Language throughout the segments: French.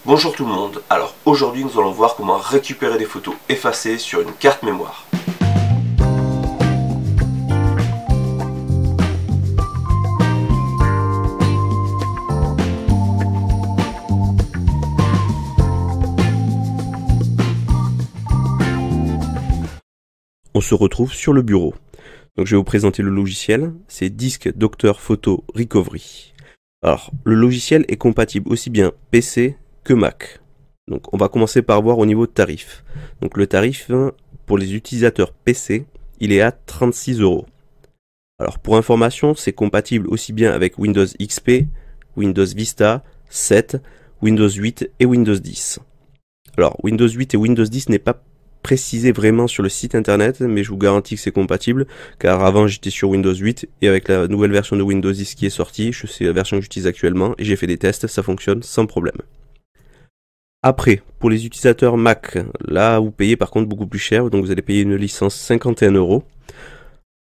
Bonjour tout le monde, alors aujourd'hui nous allons voir comment récupérer des photos effacées sur une carte mémoire. On se retrouve sur le bureau. Donc je vais vous présenter le logiciel, c'est Disk Doctor Photo Recovery. Alors le logiciel est compatible aussi bien PC que Mac. Donc on va commencer par voir au niveau de tarif. Donc le tarif pour les utilisateurs PC, il est à 36 €. Alors pour information, c'est compatible aussi bien avec Windows XP, Windows Vista, 7, Windows 8 et Windows 10. Alors Windows 8 et Windows 10 n'est pas précisé vraiment sur le site internet, mais je vous garantis que c'est compatible, car avant j'étais sur Windows 8 et avec la nouvelle version de Windows 10 qui est sortie, c'est la version que j'utilise actuellement et j'ai fait des tests, ça fonctionne sans problème. Après, pour les utilisateurs Mac, là vous payez par contre beaucoup plus cher, donc vous allez payer une licence 51 €.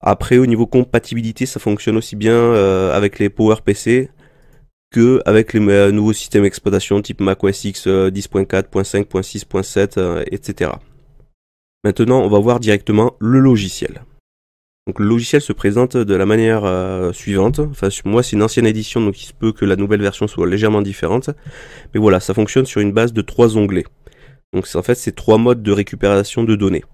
Après, au niveau compatibilité, ça fonctionne aussi bien avec les PowerPC que avec les nouveaux systèmes d'exploitation type macOS X 10.4, 5, 6, 7, etc. Maintenant, on va voir directement le logiciel. Donc le logiciel se présente de la manière suivante. Enfin, moi c'est une ancienne édition, donc il se peut que la nouvelle version soit légèrement différente. Mais voilà, ça fonctionne sur une base de 3 onglets. Donc en fait, c'est 3 modes de récupération de données.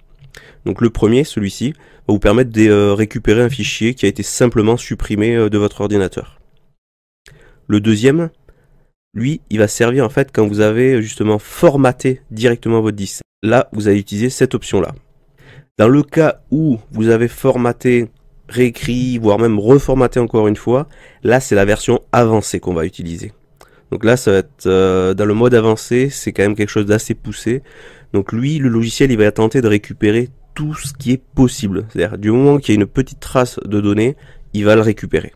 Donc le premier, celui-ci, va vous permettre de récupérer un fichier qui a été simplement supprimé de votre ordinateur. Le deuxième, lui, il va servir en fait quand vous avez justement formaté directement votre disque. Là, vous allez utiliser cette option-là. Dans le cas où vous avez formaté, réécrit, voire même reformaté encore une fois, là c'est la version avancée qu'on va utiliser. Donc là, ça va être dans le mode avancé, c'est quand même quelque chose d'assez poussé. Donc lui, le logiciel, il va tenter de récupérer tout ce qui est possible. C'est-à-dire, du moment qu'il y a une petite trace de données, il va le récupérer.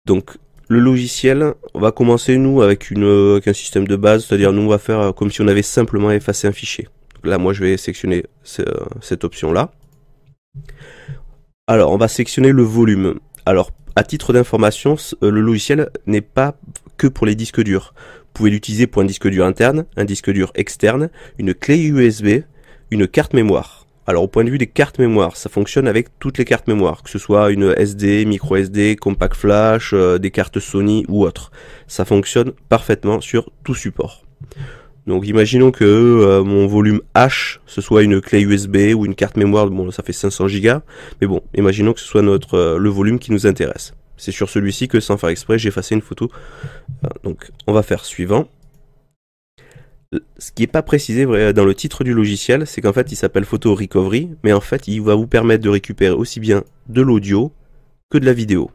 Donc le logiciel, on va commencer nous avec un système de base, c'est-à-dire nous on va faire comme si on avait simplement effacé un fichier. Donc là moi je vais sélectionner cette option là. Alors on va sélectionner le volume. Alors à titre d'information, le logiciel n'est pas que pour les disques durs. Vous pouvez l'utiliser pour un disque dur interne, un disque dur externe, une clé USB, une carte mémoire. Alors au point de vue des cartes mémoire, ça fonctionne avec toutes les cartes mémoire, que ce soit une SD, micro SD, compact flash, des cartes Sony ou autres. Ça fonctionne parfaitement sur tout support. Donc imaginons que mon volume H, ce soit une clé USB ou une carte mémoire, bon ça fait 500 Go, mais bon, imaginons que ce soit le volume qui nous intéresse. C'est sur celui-ci que sans faire exprès, j'ai effacé une photo. Donc on va faire suivant. Ce qui n'est pas précisé dans le titre du logiciel, c'est qu'en fait il s'appelle Photo Recovery, mais en fait il va vous permettre de récupérer aussi bien de l'audio que de la vidéo.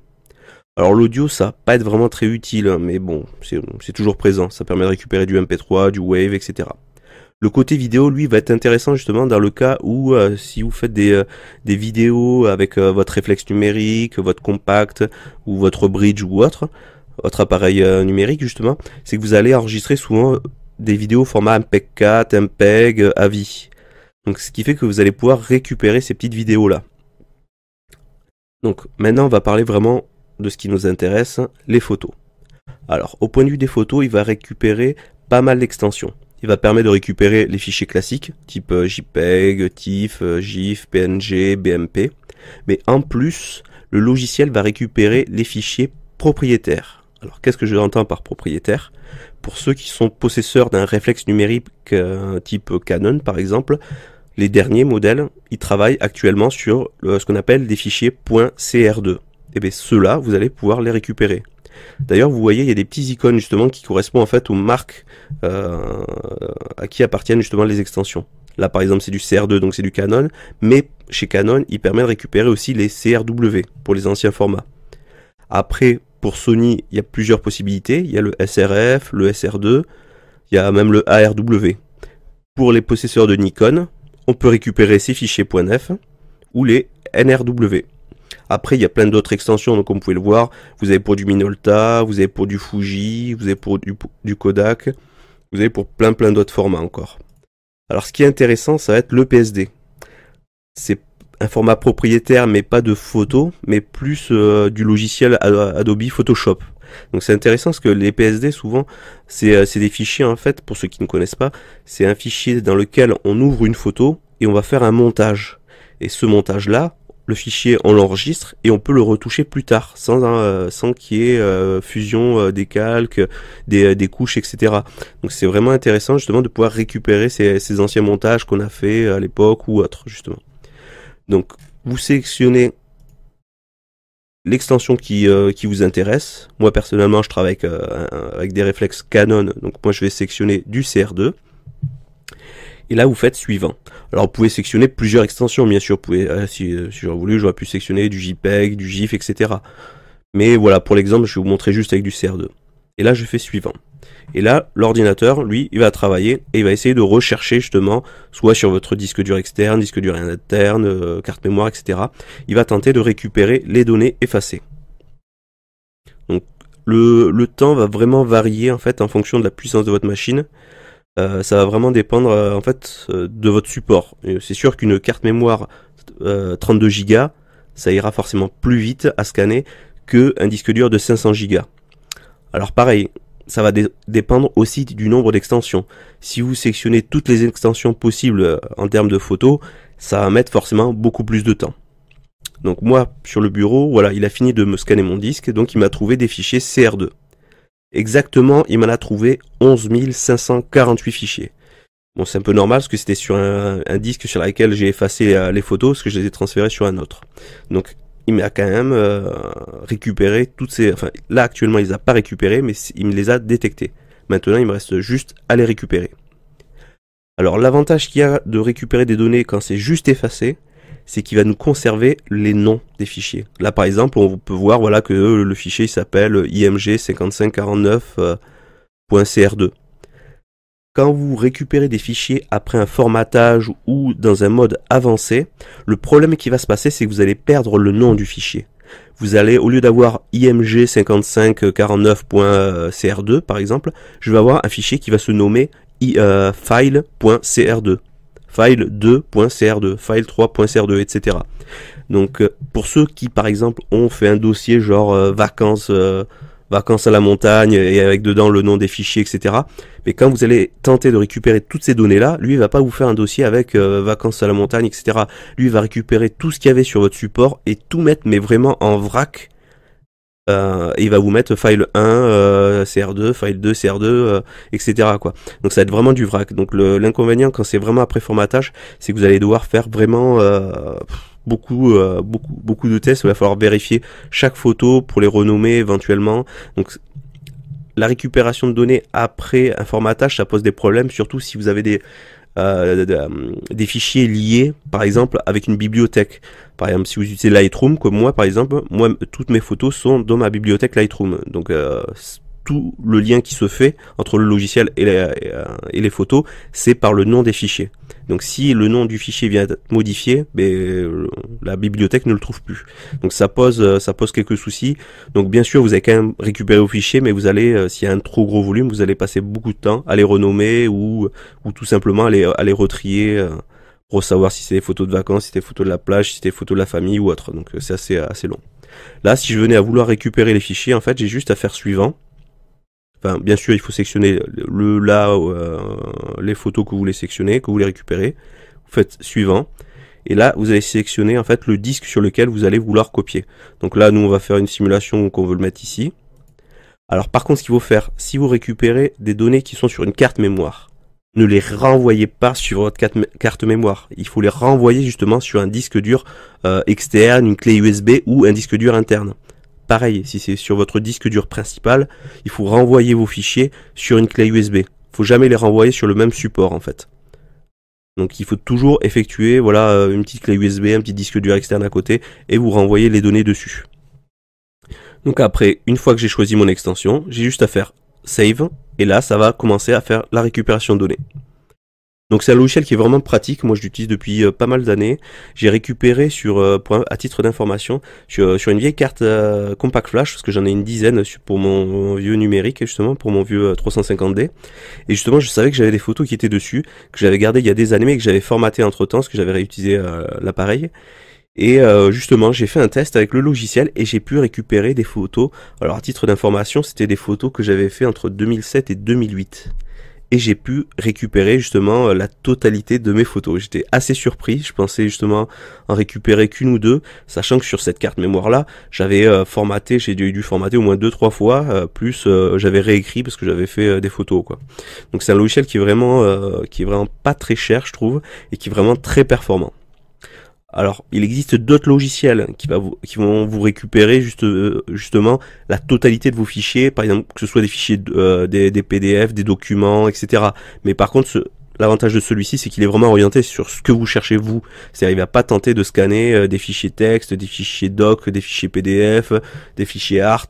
Alors l'audio ça va pas être vraiment très utile, hein, mais bon, c'est toujours présent, ça permet de récupérer du MP3, du Wave, etc. Le côté vidéo, lui, va être intéressant justement dans le cas où si vous faites des vidéos avec votre réflexe numérique, votre compact, ou votre bridge ou autre, votre appareil numérique justement, c'est que vous allez enregistrer souvent des vidéos format MPEG 4, MPEG, AVI. Donc ce qui fait que vous allez pouvoir récupérer ces petites vidéos là. Donc maintenant on va parler vraiment de ce qui nous intéresse, les photos. Alors au point de vue des photos, il va récupérer pas mal d'extensions. Il va permettre de récupérer les fichiers classiques, type JPEG, TIFF, GIF, PNG, BMP. Mais en plus, le logiciel va récupérer les fichiers propriétaires. Alors qu'est-ce que j'entends par propriétaire? Pour ceux qui sont possesseurs d'un réflexe numérique type Canon par exemple, les derniers modèles, ils travaillent actuellement sur ce qu'on appelle des fichiers .cr2. Et bien ceux-là, vous allez pouvoir les récupérer. D'ailleurs, vous voyez, il y a des petits icônes justement qui correspondent en fait aux marques à qui appartiennent justement les extensions. Là par exemple c'est du CR2, donc c'est du Canon, mais chez Canon, il permet de récupérer aussi les CRW pour les anciens formats. Après, pour Sony, il y a plusieurs possibilités. Il y a le SRF, le SR2, il y a même le ARW. Pour les possesseurs de Nikon, on peut récupérer ces fichiers .nef ou les NRW. Après, il y a plein d'autres extensions, donc comme vous pouvez le voir, vous avez pour du Minolta, vous avez pour du Fuji, vous avez pour du Kodak, vous avez pour plein d'autres formats encore. Alors ce qui est intéressant, ça va être le PSD. C'est un format propriétaire, mais pas de photo, mais plus du logiciel Adobe Photoshop. Donc c'est intéressant parce que les PSD souvent c'est des fichiers en fait, pour ceux qui ne connaissent pas, c'est un fichier dans lequel on ouvre une photo et on va faire un montage. Et ce montage là, le fichier on l'enregistre et on peut le retoucher plus tard sans qu'il y ait fusion des calques, des couches, etc. Donc c'est vraiment intéressant justement de pouvoir récupérer ces anciens montages qu'on a fait à l'époque ou autre justement. Donc vous sélectionnez l'extension qui vous intéresse. Moi personnellement je travaille avec des réflexes Canon, donc moi je vais sélectionner du CR2. Et là vous faites suivant. Alors vous pouvez sélectionner plusieurs extensions, bien sûr. Vous pouvez, si j'aurais voulu, j'aurais pu sélectionner du JPEG, du GIF, etc. Mais voilà, pour l'exemple, je vais vous montrer juste avec du CR2. Et là je fais suivant. Et là, l'ordinateur, lui, il va travailler et il va essayer de rechercher justement, soit sur votre disque dur externe, disque dur interne, carte mémoire, etc. Il va tenter de récupérer les données effacées. Donc le temps va vraiment varier en fait en fonction de la puissance de votre machine. Ça va vraiment dépendre en fait de votre support. C'est sûr qu'une carte mémoire 32 Go, ça ira forcément plus vite à scanner qu'un disque dur de 500 Go. Alors pareil, ça va dépendre aussi du nombre d'extensions. Si vous sélectionnez toutes les extensions possibles en termes de photos, ça va mettre forcément beaucoup plus de temps. Donc moi, sur le bureau, voilà, il a fini de me scanner mon disque, donc il m'a trouvé des fichiers CR2. Exactement, il m'en a trouvé 11 548 fichiers. Bon, c'est un peu normal parce que c'était sur un disque sur lequel j'ai effacé les photos parce que je les ai transférées sur un autre. Donc, il m'a quand même récupéré toutes ces... Enfin, là, actuellement, il les a pas récupérées, mais il me les a détectées. Maintenant, il me reste juste à les récupérer. Alors, l'avantage qu'il y a de récupérer des données quand c'est juste effacé, c'est qu'il va nous conserver les noms des fichiers. Là, par exemple, on peut voir voilà que le fichier s'appelle img5549.cr2. Quand vous récupérez des fichiers après un formatage ou dans un mode avancé, le problème qui va se passer, c'est que vous allez perdre le nom du fichier. Vous allez, au lieu d'avoir img5549.cr2, par exemple, je vais avoir un fichier qui va se nommer file.cr2. File 2.cr2, file 3.cr2, etc. Donc pour ceux qui par exemple ont fait un dossier genre vacances à la montagne et avec dedans le nom des fichiers, etc. Mais quand vous allez tenter de récupérer toutes ces données là, lui il va pas vous faire un dossier avec vacances à la montagne, etc. Lui il va récupérer tout ce qu'il y avait sur votre support et tout mettre mais vraiment en vrac. Il va vous mettre file 1, CR2, file 2, CR2, etc. quoi. Donc ça va être vraiment du vrac. Donc l'inconvénient quand c'est vraiment après formatage, c'est que vous allez devoir faire vraiment beaucoup de tests. Il va falloir vérifier chaque photo pour les renommer éventuellement. Donc la récupération de données après un formatage, ça pose des problèmes, surtout si vous avez des fichiers liés, par exemple, avec une bibliothèque. Par exemple, si vous utilisez Lightroom, comme moi, par exemple, toutes mes photos sont dans ma bibliothèque Lightroom. Donc, tout le lien qui se fait entre le logiciel et les photos, c'est par le nom des fichiers. Donc, si le nom du fichier vient être modifié, la bibliothèque ne le trouve plus. Donc, ça pose quelques soucis. Donc, bien sûr, vous allez quand même récupérer vos fichiers, mais vous allez, s'il y a un trop gros volume, vous allez passer beaucoup de temps à les renommer ou tout simplement à les retrier pour savoir si c'est des photos de vacances, si c'est des photos de la plage, si c'est des photos de la famille ou autre. Donc, c'est assez long. Là, si je venais à vouloir récupérer les fichiers, en fait, j'ai juste à faire suivant. Enfin, bien sûr, il faut sélectionner les photos que vous voulez sélectionner, que vous voulez récupérer. Vous faites suivant. Et là, vous allez sélectionner en fait le disque sur lequel vous allez vouloir copier. Donc là, nous, on va faire une simulation qu'on veut le mettre ici. Alors par contre, ce qu'il faut faire, si vous récupérez des données qui sont sur une carte mémoire, ne les renvoyez pas sur votre carte mémoire. Il faut les renvoyer justement sur un disque dur externe, une clé USB ou un disque dur interne. Pareil, si c'est sur votre disque dur principal, il faut renvoyer vos fichiers sur une clé USB. Il faut jamais les renvoyer sur le même support en fait. Donc il faut toujours effectuer voilà une petite clé USB, un petit disque dur externe à côté et vous renvoyez les données dessus. Donc après, une fois que j'ai choisi mon extension, j'ai juste à faire Save et là ça va commencer à faire la récupération de données. Donc c'est un logiciel qui est vraiment pratique, moi je l'utilise depuis pas mal d'années. J'ai récupéré à titre d'information sur une vieille carte compact flash, parce que j'en ai une dizaine pour mon vieux numérique, justement pour mon vieux 350D. Et justement je savais que j'avais des photos qui étaient dessus, que j'avais gardées il y a des années mais que j'avais formaté entre temps, parce que j'avais réutilisé l'appareil. Et justement, j'ai fait un test avec le logiciel et j'ai pu récupérer des photos. Alors à titre d'information, c'était des photos que j'avais fait entre 2007 et 2008. Et j'ai pu récupérer justement la totalité de mes photos. J'étais assez surpris, je pensais justement en récupérer qu'une ou deux, sachant que sur cette carte mémoire là, j'avais formaté, j'ai dû formater au moins 2-3 fois, plus j'avais réécrit parce que j'avais fait des photos quoi. Donc c'est un logiciel qui est vraiment pas très cher je trouve, et qui est vraiment très performant. Alors, il existe d'autres logiciels qui vont vous récupérer justement la totalité de vos fichiers, par exemple que ce soit des fichiers, des PDF, des documents, etc. Mais par contre, l'avantage de celui-ci, c'est qu'il est vraiment orienté sur ce que vous cherchez vous. C'est-à-dire, il va pas tenter de scanner des fichiers texte, des fichiers doc, des fichiers PDF, des fichiers art,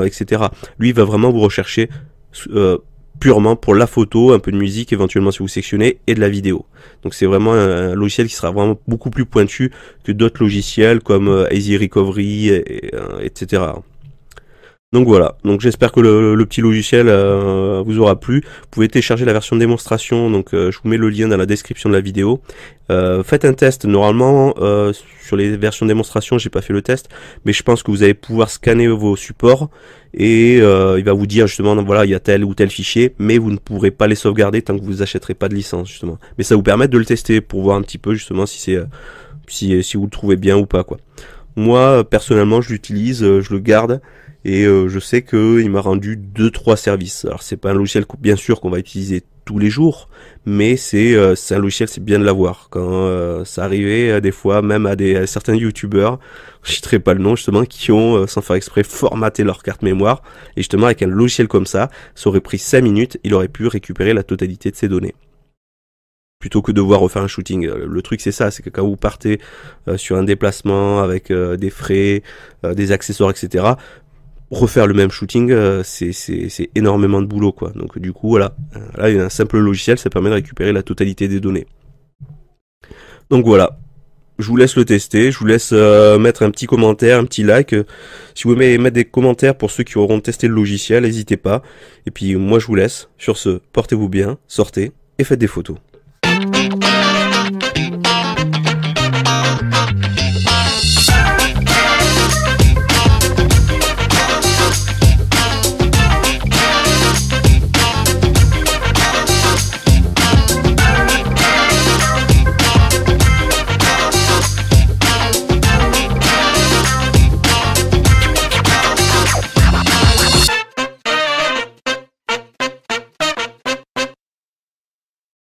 etc. Lui, il va vraiment vous rechercher purement pour la photo, un peu de musique éventuellement si vous sectionnez, et de la vidéo. Donc c'est vraiment un logiciel qui sera vraiment beaucoup plus pointu que d'autres logiciels comme Easy Recovery, etc. Donc voilà, donc j'espère que le petit logiciel vous aura plu. Vous pouvez télécharger la version de démonstration, donc je vous mets le lien dans la description de la vidéo. Faites un test, normalement sur les versions de démonstration j'ai pas fait le test, mais je pense que vous allez pouvoir scanner vos supports et il va vous dire justement voilà il y a tel ou tel fichier, mais vous ne pourrez pas les sauvegarder tant que vous achèterez pas de licence justement. Mais ça vous permet de le tester pour voir un petit peu justement si c'est si vous le trouvez bien ou pas quoi. Moi personnellement je l'utilise, je le garde. Et je sais qu'il m'a rendu 2-3 services. Alors c'est pas un logiciel bien sûr qu'on va utiliser tous les jours, mais c'est un logiciel, c'est bien de l'avoir. Quand ça arrivait des fois même à certains youtubeurs, je citerai pas le nom justement, qui ont sans faire exprès formaté leur carte mémoire, et justement avec un logiciel comme ça aurait pris 5 minutes, il aurait pu récupérer la totalité de ses données. Plutôt que de devoir refaire un shooting. Le truc c'est ça, c'est que quand vous partez sur un déplacement avec des frais, des accessoires, etc., refaire le même shooting, c'est énormément de boulot quoi. Donc du coup voilà, là il y a un simple logiciel, ça permet de récupérer la totalité des données. Donc voilà, je vous laisse le tester, je vous laisse mettre un petit commentaire, un petit like. Si vous voulez mettre des commentaires pour ceux qui auront testé le logiciel, n'hésitez pas. Et puis moi je vous laisse. Sur ce, portez-vous bien, sortez et faites des photos.